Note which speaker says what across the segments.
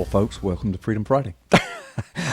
Speaker 1: Well, folks, welcome to Freedom Friday.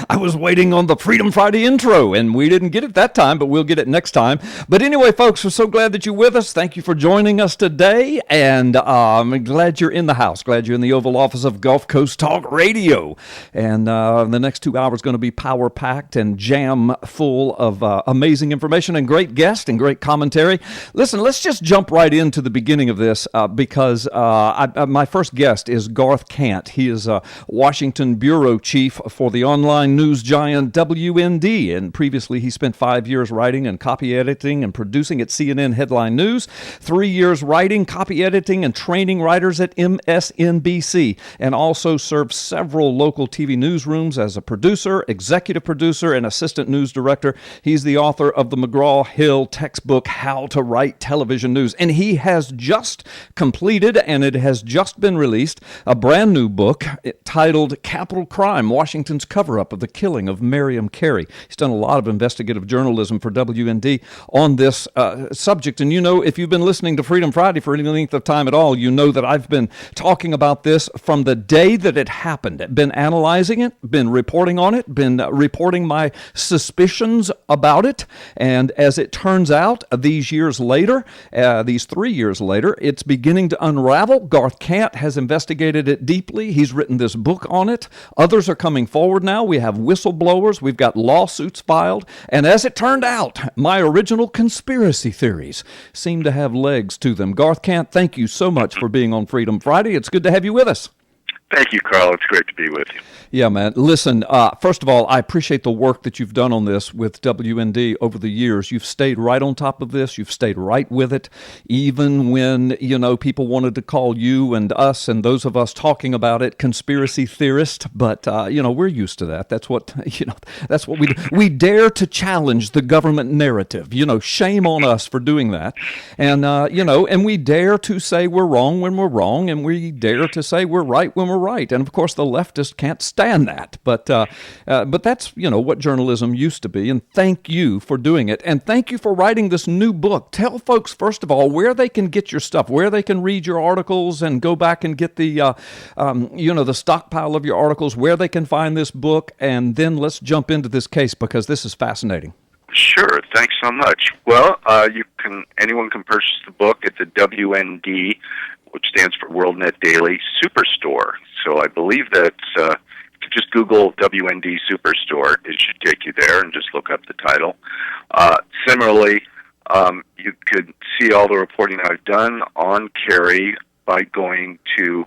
Speaker 1: I was waiting on the Freedom Friday intro, and we didn't get it that time, but we'll get it next time. But anyway, folks, we're so glad that you're with us. Thank you for joining us today, and I'm glad you're in the house. Glad you're in the Oval Office of Gulf Coast Talk Radio. And the next 2 hours going to be power-packed and jam-full of amazing information and great guests and great commentary. Listen, let's just jump right into the beginning of this because my first guest is Garth Kant. He is Washington Bureau Chief for the online news giant WND, and previously he spent 5 years writing and copy editing and producing at CNN Headline News, 3 years writing, copy editing, and training writers at MSNBC, and also served several local TV newsrooms as a producer, executive producer, and assistant news director. He's the author of the McGraw-Hill textbook, How to Write Television News, and he has just completed, and it has just been released, a brand new book titled Capital Crime, Washington's cover-up of the killing of Miriam Carey. He's done a lot of investigative journalism for WND on this subject. And you know, if you've been listening to Freedom Friday for any length of time at all, you know that I've been talking about this from the day that it happened. Been analyzing it, been reporting on it, been reporting my suspicions about it. And as it turns out, these 3 years later, it's beginning to unravel. Garth Kant has investigated it deeply. He's written this book on it. Others are coming forward now. We have whistleblowers. We've got lawsuits filed. And as it turned out, my original conspiracy theories seem to have legs to them. Garth Kant, thank you so much for being on Freedom Friday. It's good to have you with us.
Speaker 2: Thank you, Carl. It's great to be with you.
Speaker 1: Yeah, man. Listen, first of all, I appreciate the work that you've done on this with WND over the years. You've stayed right on top of this. You've stayed right with it, even when, people wanted to call you and us and those of us talking about it conspiracy theorist. But, we're used to that. That's what, that's what we do. We dare to challenge the government narrative. Shame on us for doing that. And, and we dare to say we're wrong when we're wrong, and we dare to say we're right when we're right. And of course, the leftists can't stand that. But that's what journalism used to be. And thank you for doing it. And thank you for writing this new book. Tell folks first of all where they can get your stuff, where they can read your articles and go back and get the the stockpile of your articles, where they can find this book, and then let's jump into this case because this is fascinating.
Speaker 2: Sure. Thanks so much. Well, anyone can purchase the book at the WND, which stands for WorldNet Daily Superstore. So I believe that if you just Google WND Superstore, it should take you there, and just look up the title. Similarly, you could see all the reporting I've done on Carey by going to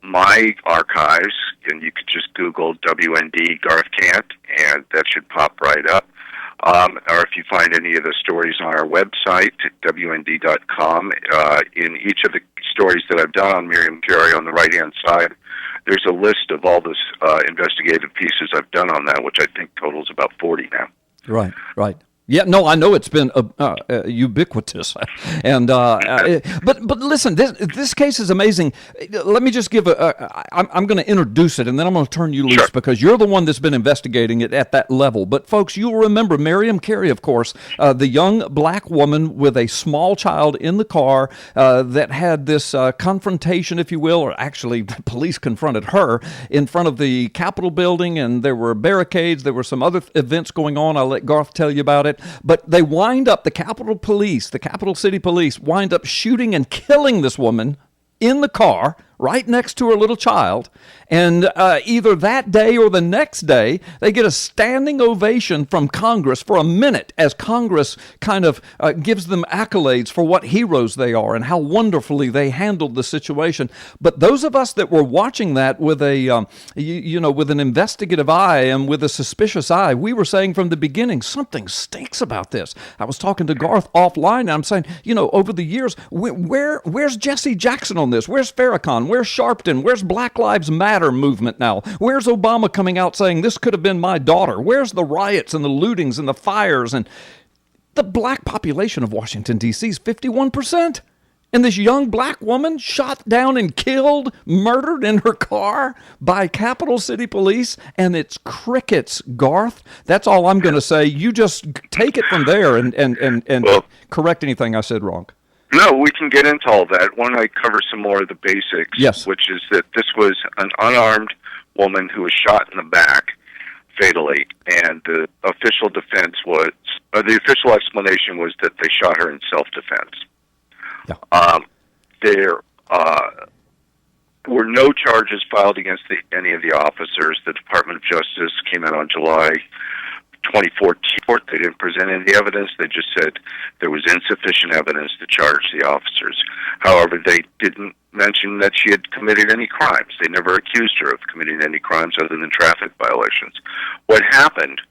Speaker 2: my archives, and you could just Google WND Garth Kant, and that should pop right up. Or if you find any of the stories on our website, WND.com, in each of the stories that I've done on Miriam Carey on the right-hand side, there's a list of all the investigative pieces I've done on that, which I think totals about 40 now.
Speaker 1: Right. Yeah, no, I know it's been ubiquitous, and but listen, this case is amazing. Let me just give I'm going to introduce it, and then I'm going to turn you loose. Sure. Because you're the one that's been investigating it at that level. But folks, you'll remember Miriam Carey, of course, the young black woman with a small child in the car that had this confrontation, if you will, or actually the police confronted her in front of the Capitol building, and there were barricades. There were some other events going on. I'll let Garth tell you about it. But they wind up, the Capitol City Police, wind up shooting and killing this woman in the car right next to her little child. And either that day or the next day, they get a standing ovation from Congress for a minute as Congress kind of gives them accolades for what heroes they are and how wonderfully they handled the situation. But those of us that were watching that with a, with an investigative eye and with a suspicious eye, we were saying from the beginning, something stinks about this. I was talking to Garth offline, and I'm saying, over the years, where's Jesse Jackson on this? Where's Farrakhan? Where's Sharpton? Where's Black Lives Matter movement now? Where's Obama coming out saying this could have been my daughter? Where's the riots and the lootings and the fires? And the black population of Washington, D.C. is 51%. And this young black woman shot down and killed, murdered in her car by Capitol City Police, and it's crickets, Garth. That's all I'm going to say. You just take it from there and correct anything I said wrong.
Speaker 2: No, we can get into all that. Why don't I cover some more of the basics?
Speaker 1: Yes.
Speaker 2: Which is that this was an unarmed woman who was shot in the back fatally, and the official the official explanation was that they shot her in self-defense.
Speaker 1: Yeah.
Speaker 2: There were no charges filed against any of the officers. The Department of Justice came out on July 2014. They didn't present any evidence. They just said there was insufficient evidence to charge the officers. However, they didn't mention that she had committed any crimes. They never accused her of committing any crimes other than traffic violations. What happened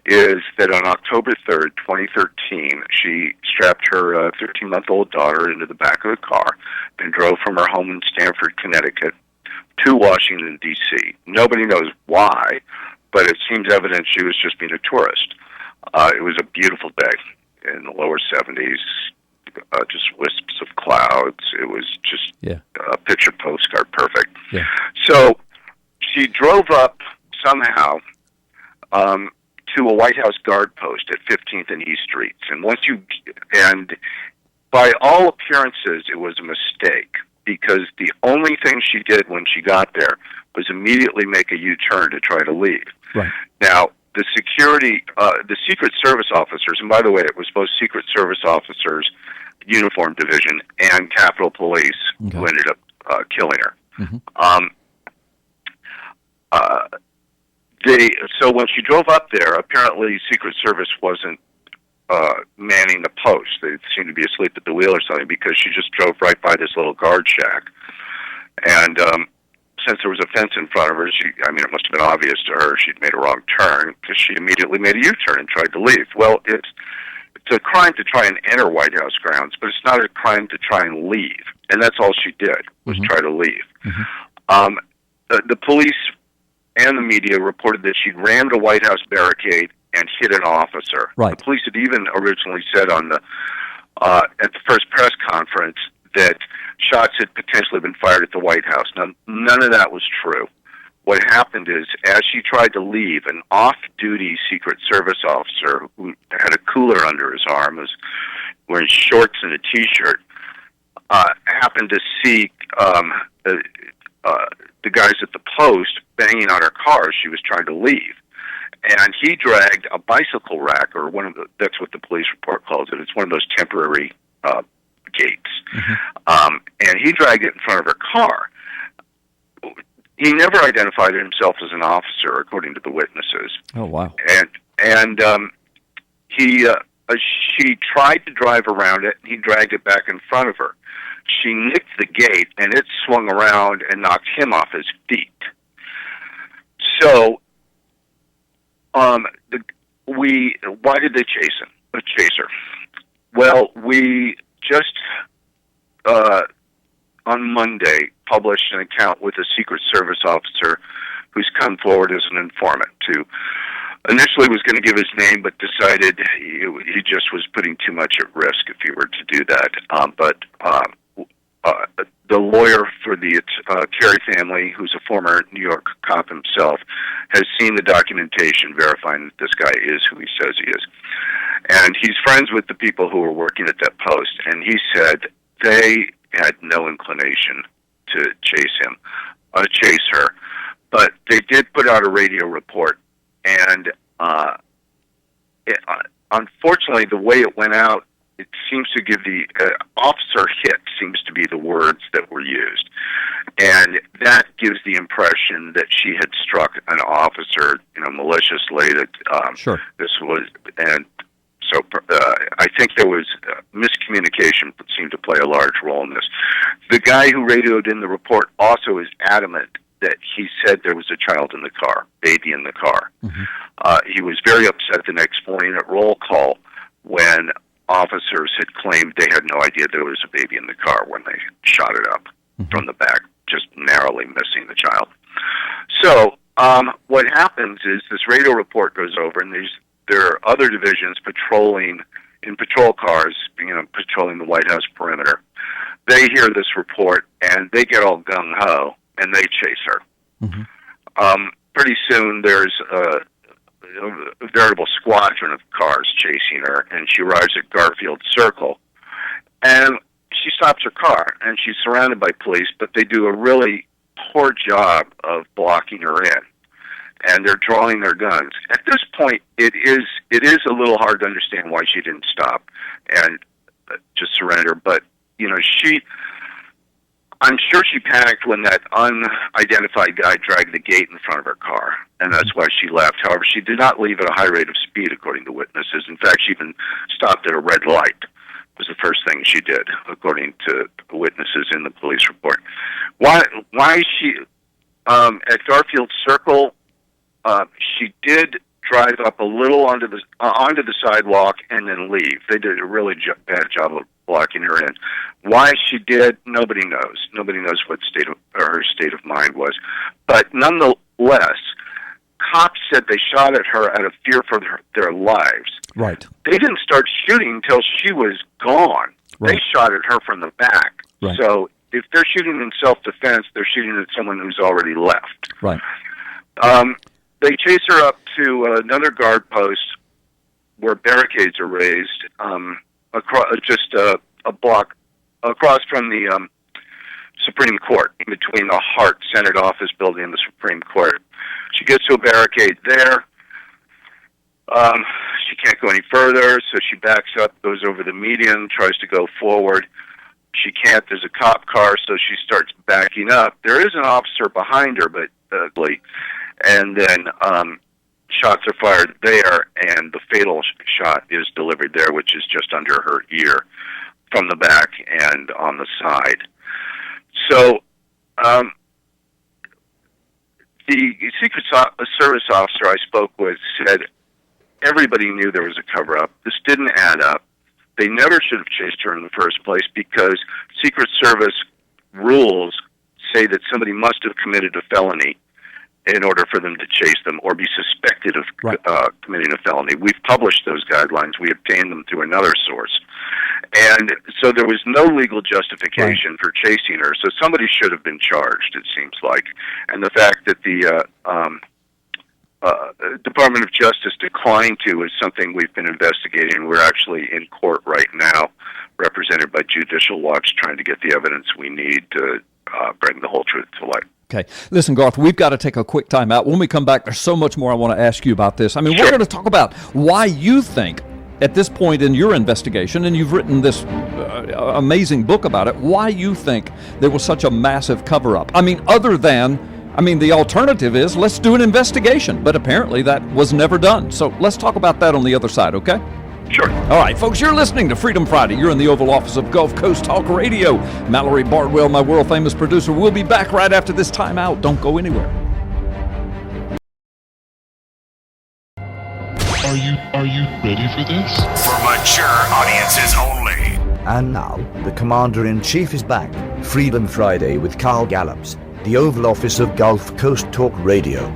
Speaker 2: is that on October 3rd, 2013, she strapped her 13-month-old daughter into the back of the car and drove from her home in Stamford, Connecticut, to Washington, D.C. Nobody knows why, but it seems evident she was just being a tourist. It was a beautiful day in the lower 70s, just wisps of clouds. It was just a picture postcard perfect.
Speaker 1: Yeah.
Speaker 2: So she drove up somehow to a White House guard post at 15th and East Streets. And by all appearances, it was a mistake, because the only thing she did when she got there was immediately make a U-turn to try to leave.
Speaker 1: Right.
Speaker 2: Now, the Secret Service officers, and by the way, it was both Secret Service officers, Uniform Division, and Capitol Police who ended up killing her.
Speaker 1: Mm-hmm.
Speaker 2: So when she drove up there, apparently Secret Service wasn't manning the post. They seemed to be asleep at the wheel or something, because she just drove right by this little guard shack. And since there was a fence in front of her, it must have been obvious to her she'd made a wrong turn, because she immediately made a U-turn and tried to leave. Well, it's a crime to try and enter White House grounds, but it's not a crime to try and leave. And that's all she did, was try to leave. Mm-hmm. The police and the media reported that she'd rammed a White House barricade and hit an officer.
Speaker 1: Right.
Speaker 2: The police had even originally said at the first press conference that shots had potentially been fired at the White House. Now, none of that was true. What happened is, as she tried to leave, an off-duty Secret Service officer who had a cooler under his arm, was wearing shorts and a T-shirt, happened to see the guys at the post banging on her car as she was trying to leave. And he dragged a bicycle rack, or that's what the police report calls it. It's one of those temporary gates. Mm-hmm. And he dragged it in front of her car. He never identified himself as an officer, according to the witnesses.
Speaker 1: Oh, wow.
Speaker 2: And she tried to drive around it, and he dragged it back in front of her. She nicked the gate, and it swung around and knocked him off his feet. So, why did they chase her? Well, we just on Monday published an account with a Secret Service officer who's come forward as an informant. Initially was going to give his name, but decided he just was putting too much at risk if he were to do that. But the lawyer for the Carey family, who's a former New York cop himself, has seen the documentation verifying that this guy is who he says he is. And he's friends with the people who were working at that post, and he said they had no inclination to chase her. But they did put out a radio report, and unfortunately, the way it went out, it seems to give the officer hit seems to be the words that were used. And that gives the impression that she had struck an officer, maliciously, that
Speaker 1: Sure.
Speaker 2: This was, and so I think there was miscommunication that seemed to play a large role in this. The guy who radioed in the report also is adamant that he said there was a child in the car, baby in the car. Mm-hmm. He was very upset the next morning at roll call when officers had claimed they had no idea there was a baby in the car when they shot it up from the back, just narrowly missing the child. So what happens is this radio report goes over, and there are other divisions patrolling in patrol cars, patrolling the White House perimeter. They hear this report, and they get all gung-ho, and they chase her. Mm-hmm. Pretty soon, there's a veritable squadron of cars chasing her, and she arrives at Garfield Circle. And she stops her car, and she's surrounded by police, but they do a really poor job of blocking her in. And they're drawing their guns. At this point, it is a little hard to understand why she didn't stop and just surrender. But, I'm sure she panicked when that unidentified guy dragged the gate in front of her car, and that's why she left. However, she did not leave at a high rate of speed, according to witnesses. In fact, she even stopped at a red light. Was the first thing she did, according to witnesses in the police report. Why she at Garfield Circle? She did drive up a little onto the sidewalk and then leave. They did a really bad job of blocking her in. Why she did, nobody knows. Nobody knows what her state of mind was. But nonetheless, cops said they shot at her out of fear for their lives.
Speaker 1: Right.
Speaker 2: They didn't start shooting until she was gone.
Speaker 1: Right.
Speaker 2: They shot at her from the back.
Speaker 1: Right.
Speaker 2: So if they're shooting in self-defense, they're shooting at someone who's already left.
Speaker 1: Right.
Speaker 2: They chase her up to another guard post where barricades are raised, across just a block across from the Supreme Court, in between the Hart Senate office building and the Supreme Court. She gets to a barricade there. She can't go any further, so she backs up, goes over the median, tries to go forward. She can't. There's a cop car, so she starts backing up. There is an officer behind her, but and then shots are fired there, and the fatal shot is delivered there, which is just under her ear from the back and on the side. So the Secret Service officer I spoke with said everybody knew there was a cover-up. This didn't add up. They never should have chased her in the first place because Secret Service rules say that somebody must have committed a felony in order for them to chase them or be suspected of committing a felony. We've published those guidelines. We obtained them through another source. And so there was no legal justification for chasing her. So somebody should have been charged, it seems like. And the fact that the Department of Justice declined to is something we've been investigating. We're actually in court right now, represented by Judicial Watch, trying to get the evidence we need to bring the whole truth to light.
Speaker 1: Okay. Listen, Garth, we've got to take a quick time out. When we come back, there's so much more I want to ask you about this. I mean,
Speaker 2: Sure.
Speaker 1: We're going to talk about why you think, at this point in your investigation, and you've written this amazing book about it, why you think there was such a massive cover-up. I mean, the alternative is let's do an investigation, but apparently that was never done. So let's talk about that on the other side, okay?
Speaker 2: Sure.
Speaker 1: All right, folks, you're listening to Freedom Friday. You're in the Oval Office of Gulf Coast Talk Radio. Mallory Bardwell, my world-famous producer, will be back right after this time out. Don't go anywhere.
Speaker 3: Are you ready for this?
Speaker 4: For mature audiences only.
Speaker 5: And now, the Commander-in-Chief is back. Freedom Friday with Carl Gallups, the Oval Office of Gulf Coast Talk Radio.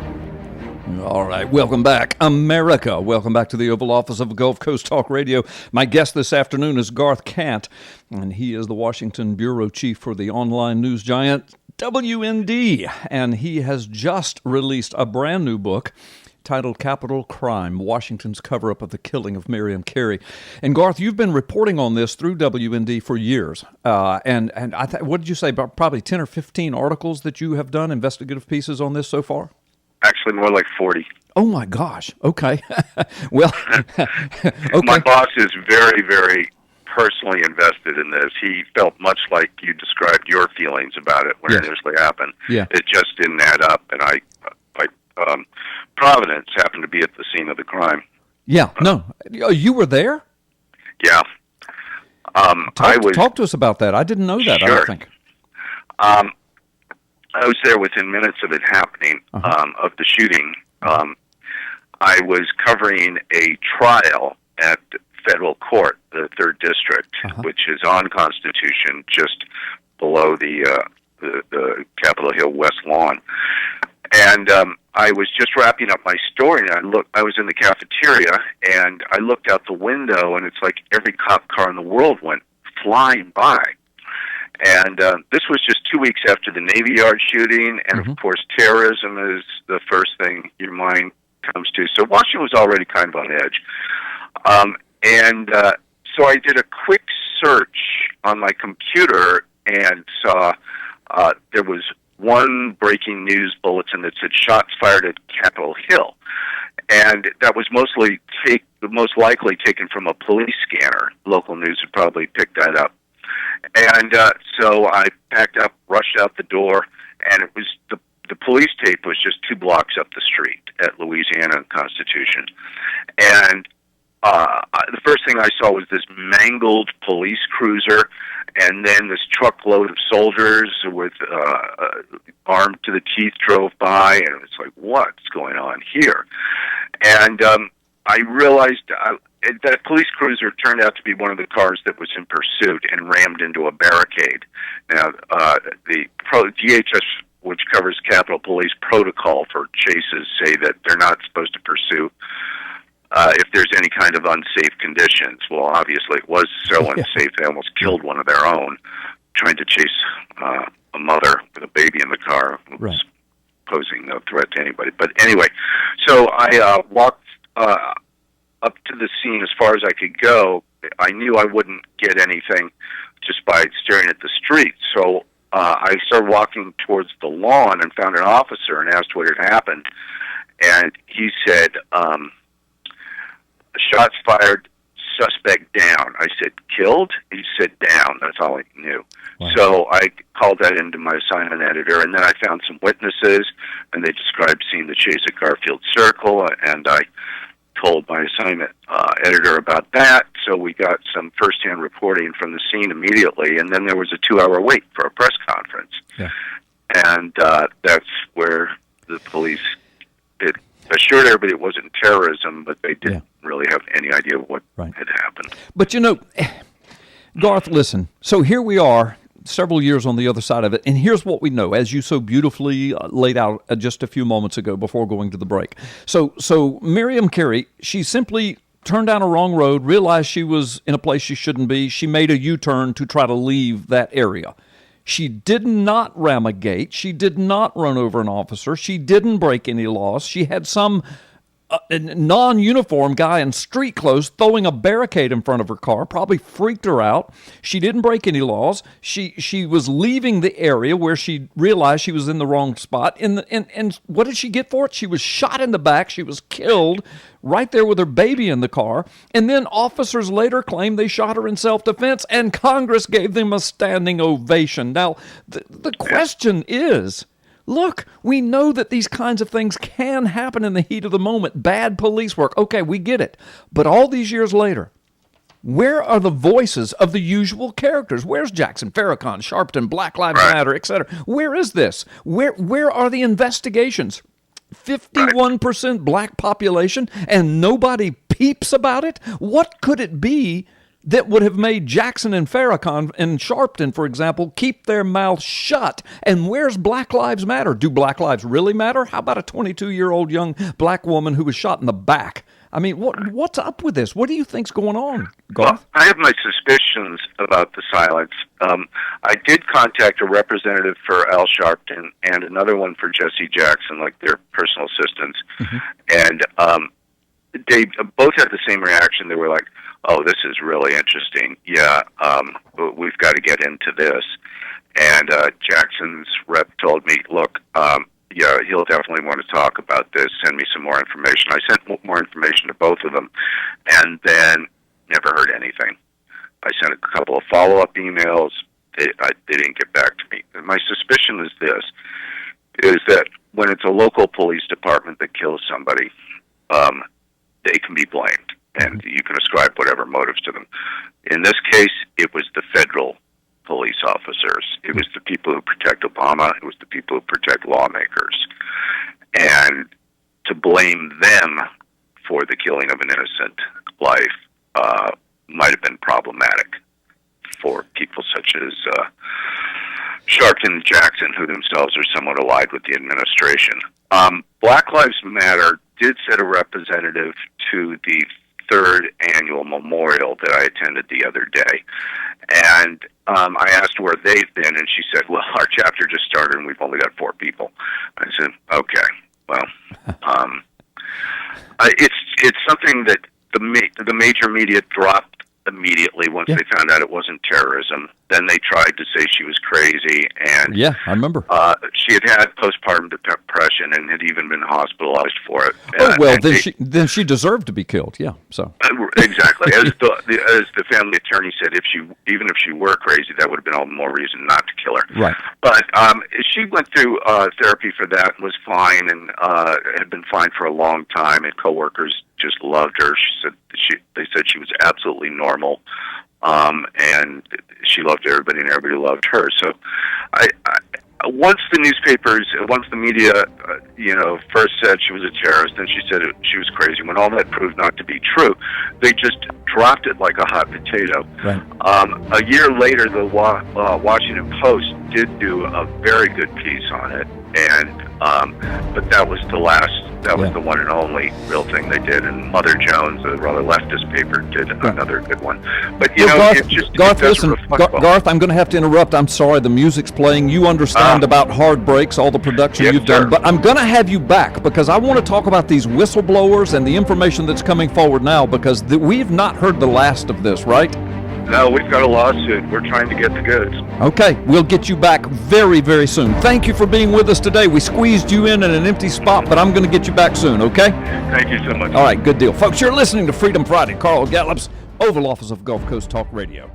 Speaker 1: All right, welcome back, America. Welcome back to the Oval Office of Gulf Coast Talk Radio. My guest this afternoon is Garth Kant, and he is the Washington Bureau Chief for the online news giant WND, and he has just released a brand new book titled Capital Crime, Washington's Cover-Up of the Killing of Miriam Carey. And Garth, you've been reporting on this through WND for years. And what did you say, about probably 10 or 15 articles that you have done, investigative pieces on this so far?
Speaker 2: Actually, more like 40.
Speaker 1: Oh, my gosh. Okay. Well, okay.
Speaker 2: My boss is very, very personally invested in this. He felt much like you described your feelings about it when it initially happened.
Speaker 1: Yeah.
Speaker 2: It just didn't add up, and I Providence happened to be at the scene of the crime.
Speaker 1: Yeah, no. You were there?
Speaker 2: Yeah.
Speaker 1: Talk to us about that. I didn't know that,
Speaker 2: Sure.
Speaker 1: I don't think.
Speaker 2: I was there within minutes of it happening, of the shooting. I was covering a trial at federal court, the 3rd District, which is on Constitution, just below the Capitol Hill West Lawn. And I was just wrapping up my story, and I was in the cafeteria, and I looked out the window, and it's like every cop car in the world went flying by. And this was just 2 weeks after the Navy Yard shooting, and of course terrorism is the first thing your mind comes to. So Washington was already kind of on edge. So I did a quick search on my computer and saw there was one breaking news bulletin that said shots fired at Capitol Hill, and that was most likely taken from a police scanner. Local news would probably pick that up, and so I packed up, rushed out the door, and it was the police tape was just 2 blocks up the street at Louisiana and Constitution, and the first thing I saw was this mangled police cruiser, and then this truckload of soldiers with armed to the teeth drove by, and it's like, what's going on here? And I realized that police cruiser turned out to be one of the cars that was in pursuit and rammed into a barricade. Now, the DHS, which covers Capitol Police protocol for chases, say that they're not supposed to pursue if there's any kind of unsafe conditions. Well, obviously it was so unsafe they almost killed one of their own trying to chase a mother with a baby in the car who was posing no threat to anybody. But anyway, so I walked up to the scene as far as I could go. I knew I wouldn't get anything just by staring at the street, so I started walking towards the lawn and found an officer and asked what had happened, and he said, shots fired, suspect down. I said, killed? He said, down. That's all he knew. Wow. So I called that into my assignment editor, and then I found some witnesses, and they described seeing the chase at Garfield Circle, and I told my assignment editor about that, so we got some firsthand reporting from the scene immediately, and then there was a 2-hour wait for a press conference. Yeah. And that's where the police assured everybody it wasn't terrorism, but they didn't really have any idea what had happened.
Speaker 1: But, Garth, listen, so here we are, several years on the other side of it, and here's what we know, as you so beautifully laid out just a few moments ago before going to the break. So Miriam Carey, she simply turned down a wrong road, realized she was in a place she shouldn't be. She made a U-turn to try to leave that area. She did not ram a gate. She did not run over an officer. She didn't break any laws. She had some non-uniform guy in street clothes throwing a barricade in front of her car, probably freaked her out. She didn't break any laws. She was leaving the area where she realized she was in the wrong spot. And what did she get for it? She was shot in the back. She was killed right there with her baby in the car. And then officers later claimed they shot her in self-defense, and Congress gave them a standing ovation. Now, the question is, look, we know that these kinds of things can happen in the heat of the moment. Bad police work. Okay, we get it. But all these years later, where are the voices of the usual characters? Where's Jackson, Farrakhan, Sharpton, Black Lives Matter, etc.? Where is this? Where are the investigations? 51% black population, and nobody peeps about it? What could it be that would have made Jackson and Farrakhan and Sharpton, for example, keep their mouths shut? And where's Black Lives Matter? Do Black Lives really matter? How about a 22-year-old young black woman who was shot in the back? I mean, what's up with this? What do you think's going on, Garth?
Speaker 2: Well, I have my suspicions about the silence. I did contact a representative for Al Sharpton and another one for Jesse Jackson, like their personal assistants, and they both had the same reaction. They were like, oh, this is really interesting. Yeah, we've got to get into this. And Jackson's rep told me, look, yeah, he'll definitely want to talk about this. Send me some more information. I sent more information to both of them, and then never heard anything. I sent a couple of follow-up emails. They didn't get back to me. And my suspicion is this, is that when it's a local police department that kills somebody, they can be blamed, and you can ascribe whatever motives to them. In this case, it was the federal police officers. It was the people who protect Obama. It was the people who protect lawmakers. And to blame them for the killing of an innocent life might have been problematic for people such as Sharpton and Jackson, who themselves are somewhat allied with the administration. Black Lives Matter did send a representative to the third annual memorial that I attended the other day. And I asked where they've been, and she said, well, our chapter just started and we've only got 4 people. I said, okay, well, it's something that the major media dropped immediately once they found out it wasn't terrorism. Then they tried to say she was crazy, and
Speaker 1: yeah, I remember.
Speaker 2: She had postpartum depression and had even been hospitalized for it.
Speaker 1: Oh well, then she deserved to be killed. Yeah, so
Speaker 2: exactly. As the family attorney said, even if she were crazy, that would have been all the more reason not to kill her.
Speaker 1: Right.
Speaker 2: But she went through therapy for that and was fine, and had been fine for a long time. And coworkers just loved her. They said she was absolutely normal, and she loved everybody, and everybody loved her. So, once the media, first said she was a terrorist, then she said she was crazy. When all that proved not to be true, they just dropped it like a hot potato.
Speaker 1: Right.
Speaker 2: A year later, the Washington Post did do a very good piece on it, but that was the last. That was the one and only real thing they did. And Mother Jones, a rather leftist paper, did another good one. But
Speaker 1: Garth, listen, Garth, I'm going to have to interrupt. I'm sorry, the music's playing. You understand about hard breaks, all the production you've done, but I'm going to have you back because I want to talk about these whistleblowers and the information that's coming forward now, because we've not heard the last of this, right?
Speaker 2: No, we've got a lawsuit. We're trying to get the goods.
Speaker 1: Okay, we'll get you back very, very soon. Thank you for being with us today. We squeezed you in an empty spot, but I'm going to get you back soon, okay?
Speaker 2: Thank you so much.
Speaker 1: All right, good deal. Folks, you're listening to Freedom Friday. Carl Gallups, Oval Office of Gulf Coast Talk Radio.